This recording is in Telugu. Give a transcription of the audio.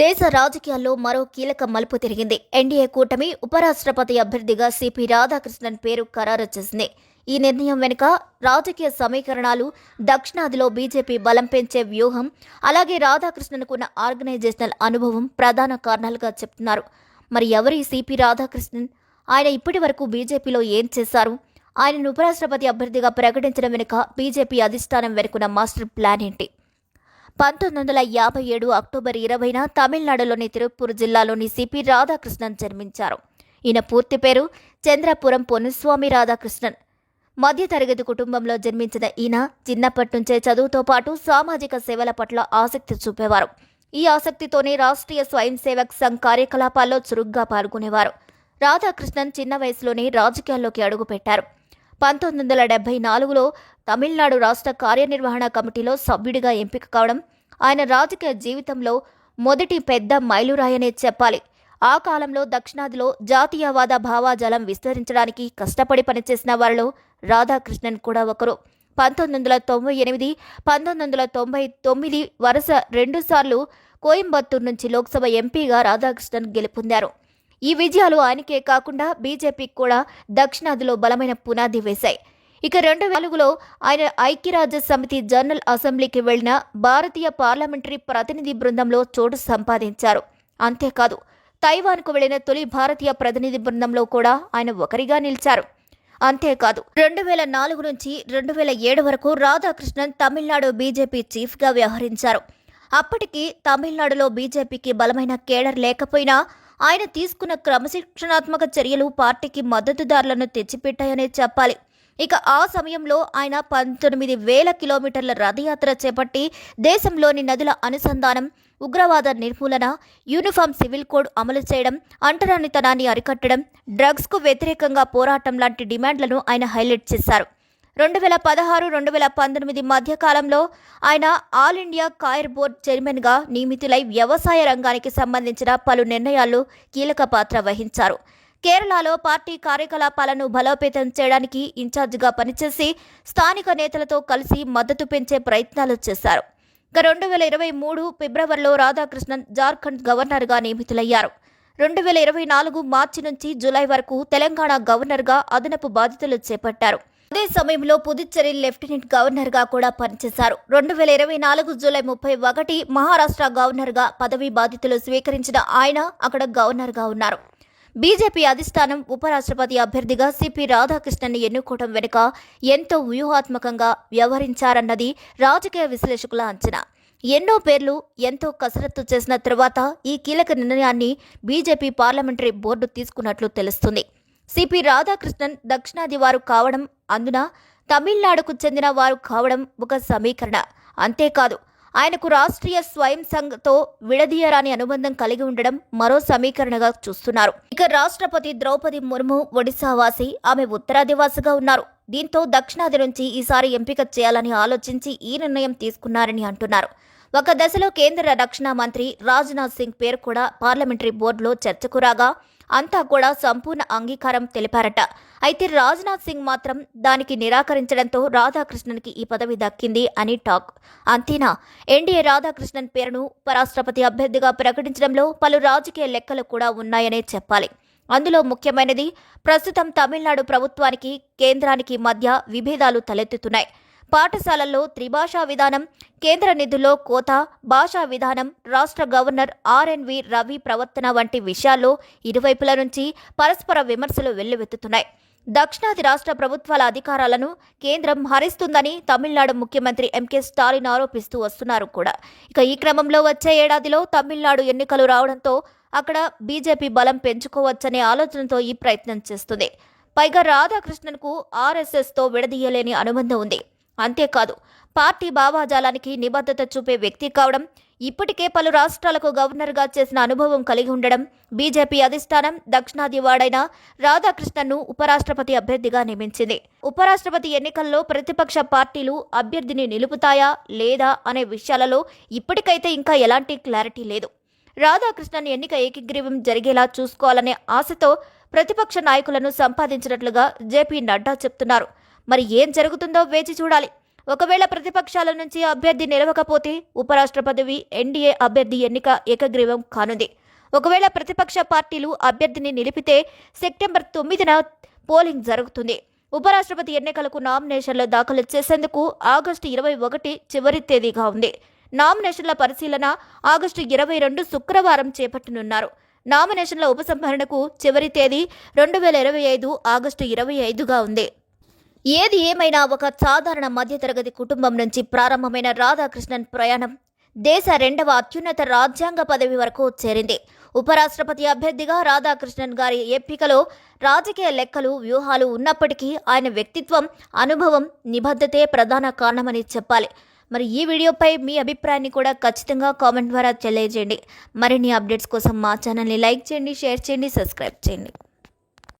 దేశ రాజకీయాల్లో మరో కీలక మలుపు తిరిగింది. ఎన్డీఏ కూటమి ఉపరాష్ట్రపతి అభ్యర్థిగా సిపి రాధాకృష్ణన్ పేరు ఖరారు చేసింది. ఈ నిర్ణయం వెనుక రాజకీయ సమీకరణాలు, దక్షిణాదిలో బీజేపీ బలం పెంచే వ్యూహం, అలాగే రాధాకృష్ణన్కున్న ఆర్గనైజేషనల్ అనుభవం ప్రధాన కారణాలుగా చెప్తున్నారు. మరి ఎవరి సిపి రాధాకృష్ణన్? ఆయన ఇప్పటి వరకు బీజేపీలో ఏం చేశారు? ఆయనను ఉపరాష్ట్రపతి అభ్యర్థిగా ప్రకటించడం వెనుక బీజేపీ అధిష్టానం వెనుకున్న మాస్టర్ ప్లాన్ ఏంటి? 1957 అక్టోబర్ 20న తమిళనాడులోని తిరుప్పూర్ జిల్లాలోని సిపి రాధాకృష్ణన్ జన్మించారు. ఈయన పూర్తి పేరు చంద్రపురం పొన్నుస్వామి రాధాకృష్ణన్. మధ్యతరగతి కుటుంబంలో జన్మించిన ఈయన చిన్నప్పటి నుంచే చదువుతో పాటు సామాజిక సేవల పట్ల ఆసక్తి చూపేవారు. ఈ ఆసక్తితోనే రాష్ట్రీయ స్వయం సేవక్ సంఘ్ కార్యకలాపాల్లో చురుగ్గా పాల్గొనేవారు. రాధాకృష్ణన్ చిన్న వయసులోనే రాజకీయాల్లోకి అడుగుపెట్టారు. 1974లో తమిళనాడు రాష్ట్ర కార్యనిర్వహణ కమిటీలో సభ్యుడిగా ఎంపిక కావడం ఆయన రాజకీయ జీవితంలో మొదటి పెద్ద మైలురాయనే చెప్పాలి. ఆ కాలంలో దక్షిణాదిలో జాతీయవాద భావాజాలం విస్తరించడానికి కష్టపడి పనిచేసిన వారిలో రాధాకృష్ణన్ కూడా ఒకరు. 1998, 1999 వరుస 2 సార్లు కోయంబత్తూరు నుంచి లోక్సభ ఎంపీగా రాధాకృష్ణన్ గెలుపొందారు. ఈ విజయాలు ఆయనకే కాకుండా బీజేపీకి కూడా దక్షిణాదిలో బలమైన పునాది వేశాయి. ఇక 2004లో ఆయన ఐక్యరాజ్య సమితి జనరల్ అసెంబ్లీకి వెళ్లిన భారతీయ పార్లమెంటరీ ప్రతినిధి బృందంలో చోటు సంపాదించారు. అంతేకాదు తైవాన్కు వెళ్లిన తొలి భారతీయ ప్రతినిధి బృందంలో కూడా ఆయన ఒకరిగా నిలిచారు. అంతేకాదు 2004 నుంచి 2007 వరకు రాధాకృష్ణన్ తమిళనాడు బీజేపీ చీఫ్గా వ్యవహరించారు. అప్పటికి తమిళనాడులో బీజేపీకి బలమైన కేడర్ లేకపోయినా ఆయన తీసుకున్న క్రమశిక్షణాత్మక చర్యలు పార్టీకి మద్దతుదారులను తెచ్చిపెట్టాయనే చెప్పాలి. ఇక ఆ సమయంలో ఆయన 19,000 కిలోమీటర్ల రథయాత్ర చేపట్టి దేశంలోని నదుల అనుసంధానం, ఉగ్రవాద నిర్మూలన, యూనిఫామ్ సివిల్ కోడ్ అమలు చేయడం, అంటరానితనాన్ని అరికట్టడం, డ్రగ్స్కు వ్యతిరేకంగా పోరాటం లాంటి డిమాండ్లను ఆయన హైలైట్ చేశారు. 2016-2019 మధ్యకాలంలో ఆయన ఆల్ ఇండియా కాయర్ బోర్డ్ చైర్మన్గా నియమితులై వ్యవసాయ రంగానికి సంబంధించిన పలు నిర్ణయాల్లో కీలక పాత్ర వహించారు. కేరళలో పార్టీ కార్యకలాపాలను బలోపేతం చేయడానికి ఇన్ఛార్జిగా పనిచేసి స్థానిక నేతలతో కలిసి మద్దతు పెంచే ప్రయత్నాలు చేశారు. 2023 ఫిబ్రవరిలో రాధాకృష్ణన్ జార్ఖండ్ గవర్నర్గా నియమితులయ్యారు. 2024 మార్చి నుంచి జూలై వరకు తెలంగాణ గవర్నర్గా అదనపు బాధ్యతలు చేపట్టారు. అదే సమయంలో పుదుచ్చేరి లెఫ్టినెంట్ గవర్నర్గా కూడా పనిచేశారు. 2024 జూలై 31 మహారాష్ట్ర గవర్నర్గా పదవీ బాధ్యతలు స్వీకరించిన ఆయన అక్కడ గవర్నర్గా ఉన్నారు. బీజేపీ అధిష్టానం ఉపరాష్ట్రపతి అభ్యర్థిగా సిపి రాధాకృష్ణన్ని ఎన్నుకోవడం వెనుక ఎంతో వ్యూహాత్మకంగా వ్యవహరించారన్నది రాజకీయ విశ్లేషకుల అంచనా. ఎన్నో పేర్లు ఎంతో కసరత్తు చేసిన తర్వాత ఈ కీలక నిర్ణయాన్ని బీజేపీ పార్లమెంటరీ బోర్డు తీసుకున్నట్లు తెలుస్తుంది. సిపి రాధాకృష్ణన్ దక్షిణాది వారు కావడం, అందున తమిళనాడుకు చెందిన వారు కావడం ఒక సమీకరణ. అంతేకాదు ఆయనకు రాష్ట్రీయ స్వయం సంఘ్తో విడదీయరాని అనుబంధం కలిగి ఉండడం మరో సమీకరణగా చూస్తున్నారు. ఇక రాష్ట్రపతి ద్రౌపది ముర్ము ఒడిశావాసి, ఆమె ఉత్తరాదివాసిగా ఉన్నారు. దీంతో దక్షిణాది నుంచి ఈసారి ఎంపిక చేయాలని ఆలోచించి ఈ నిర్ణయం తీసుకున్నారని అంటున్నారు. ఒక దశలో కేంద్ర రక్షణ మంత్రి రాజ్నాథ్ సింగ్ పేరు కూడా పార్లమెంటరీ బోర్డులో చర్చకు రాగా అంతా కూడా సంపూర్ణ అంగీకారం తెలిపారట. అయితే రాజ్నాథ్ సింగ్ మాత్రం దానికి నిరాకరించడంతో రాధాకృష్ణన్కి ఈ పదవి దక్కింది అని టాక్. అంతేనా, ఎన్డీఏ రాధాకృష్ణన్ పేరును ఉపరాష్ట్రపతి అభ్యర్థిగా ప్రకటించడంలో పలు రాజకీయ లెక్కలు కూడా ఉన్నాయనే చెప్పాలి. అందులో ముఖ్యమైనది ప్రస్తుతం తమిళనాడు ప్రభుత్వానికి కేంద్రానికి మధ్య విభేదాలు తలెత్తుతున్నాయి. పాఠశాలల్లో త్రిభాషా విధానం, కేంద్ర నిధుల్లో కోత, భాషా విధానం, రాష్ట్ర గవర్నర్ ఆర్ఎన్వి రవి ప్రవర్తన వంటి విషయాల్లో ఇరువైపుల నుంచి పరస్పర విమర్శలు వెల్లువెత్తుతున్నాయి. దక్షిణాది రాష్ట్ర ప్రభుత్వాల అధికారాలను కేంద్రం హరిస్తుందని తమిళనాడు ముఖ్యమంత్రి ఎంకే స్టాలిన్ ఆరోపిస్తూ వస్తున్నారు కూడా. ఇక ఈ క్రమంలో వచ్చే ఏడాదిలో తమిళనాడు ఎన్నికలు రావడంతో అక్కడ బీజేపీ బలం పెంచుకోవచ్చనే ఆలోచనతో ఈ ప్రయత్నం చేస్తుంది. పైగా రాధాకృష్ణన్కు ఆర్ఎస్ఎస్తో విడదీయలేని అనుబంధం ఉంది. అంతేకాదు పార్టీ భావాజాలానికి నిబద్ధత చూపే వ్యక్తి కావడం, ఇప్పటికే పలు రాష్ట్రాలకు గవర్నర్గా చేసిన అనుభవం కలిగి ఉండడం, బీజేపీ అధిష్టానం దక్షిణాది వాడైన రాధాకృష్ణన్ను ఉపరాష్ట్రపతి అభ్యర్థిగా నియమించింది. ఉపరాష్ట్రపతి ఎన్నికల్లో ప్రతిపక్ష పార్టీలు అభ్యర్థిని నిలుపుతాయా లేదా అనే విషయాలలో ఇప్పటికైతే ఇంకా ఎలాంటి క్లారిటీ లేదు. రాధాకృష్ణన్ ఎన్నిక ఏకగ్రీవం జరిగేలా చూసుకోవాలనే ఆశతో ప్రతిపక్ష నాయకులను సంపాదించినట్లుగా జేపీ నడ్డా చెప్తున్నారు. మరి ఏం జరుగుతుందో వేచి చూడాలి. ఒకవేళ ప్రతిపక్షాల నుంచి అభ్యర్థి నిలవకపోతే ఉపరాష్ట్రపతి ఎన్డీఏ అభ్యర్థి ఎన్నిక ఏకగ్రీవం కానుంది. ఒకవేళ ప్రతిపక్ష పార్టీలు అభ్యర్థిని నిలిపితే సెప్టెంబర్ 9న పోలింగ్ జరుగుతుంది. ఉపరాష్ట్రపతి ఎన్నికలకు నామినేషన్లు దాఖలు చేసేందుకు ఆగస్టు 21 చివరి తేదీగా ఉంది. నామినేషన్ల పరిశీలన ఆగస్టు 22 శుక్రవారం చేపట్టనున్నారు. నామినేషన్ల ఉపసంహరణకు చివరి తేదీ 2025 ఆగస్టు 25గా ఉంది. ఏది ఏమైనా ఒక సాధారణ మధ్యతరగతి కుటుంబం నుంచి ప్రారంభమైన రాధాకృష్ణన్ ప్రయాణం దేశ 2వ అత్యున్నత రాజ్యాంగ పదవి వరకు చేరింది. ఉపరాష్ట్రపతి అభ్యర్థిగా రాధాకృష్ణన్ గారి ఎంపికలో రాజకీయ లెక్కలు, వ్యూహాలు ఉన్నప్పటికీ ఆయన వ్యక్తిత్వం, అనుభవం, నిబద్ధతే ప్రధాన కారణమని చెప్పాలి. మరి ఈ వీడియోపై మీ అభిప్రాయాన్ని కూడా ఖచ్చితంగా కామెంట్ ద్వారా తెలియజేయండి. మరిన్ని అప్డేట్స్ కోసం మా ఛానల్ని లైక్ చేయండి, షేర్ చేయండి, సబ్స్క్రైబ్ చేయండి.